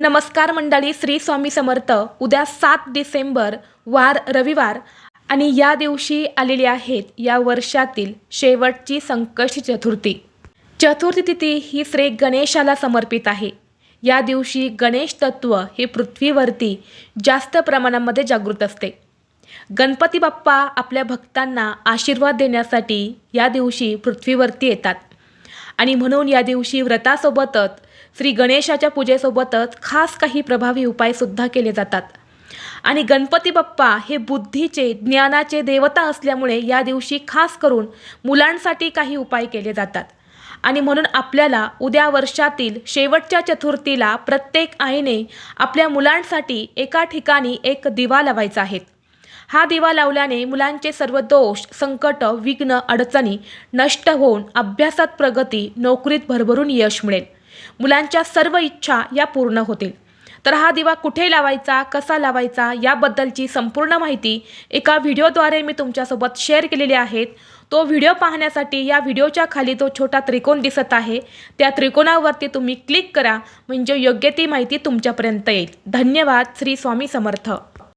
नमस्कार मंडळी, श्री स्वामी समर्थ. उद्या 7 डिसेंबर वार रविवार आणि या दिवशी आलेली आहेत या वर्षातील शेवटची संकष्टी चतुर्थी. चतुर्थी तिथी ही श्री गणेशाला समर्पित आहे. या दिवशी गणेश तत्व हे पृथ्वीवरती जास्त प्रमाणामध्ये जागृत असते. गणपती बाप्पा आपल्या भक्तांना आशीर्वाद देण्यासाठी या दिवशी पृथ्वीवरती येतात आणि म्हणून या दिवशी व्रतासोबतच श्री गणेशाच्या पूजेसोबतच खास काही प्रभावी उपायसुद्धा केले जातात. आणि गणपती बाप्पा हे बुद्धीचे, ज्ञानाचे देवता असल्यामुळे या दिवशी खास करून मुलांसाठी काही उपाय केले जातात. आणि म्हणून आपल्याला उद्या वर्षातील शेवटच्या चतुर्थीला प्रत्येक आईने आपल्या मुलांसाठी एका ठिकाणी एक दिवा लावायचा आहे. हा दिवा लावल्याने मुलांचे सर्व दोष, संकट, विघ्न, अडचणी नष्ट होऊन अभ्यासात प्रगती, नोकरीत भरभरून यश मिळेल. मुलांच्या सर्व इच्छा या पूर्ण होतील. तर हा दिवा कुठे लावायचा, कसा लावायचा याबद्दलची संपूर्ण माहिती एका व्हिडिओद्वारे मी तुमच्यासोबत शेअर केलेली आहे. तो व्हिडिओ पाहण्यासाठी या व्हिडिओच्या खाली तो छोटा त्रिकोण दिसत आहे, त्या त्रिकोणावरती तुम्ही क्लिक करा, म्हणजे योग्य ती माहिती तुमच्यापर्यंत येईल. धन्यवाद. श्री स्वामी समर्थ.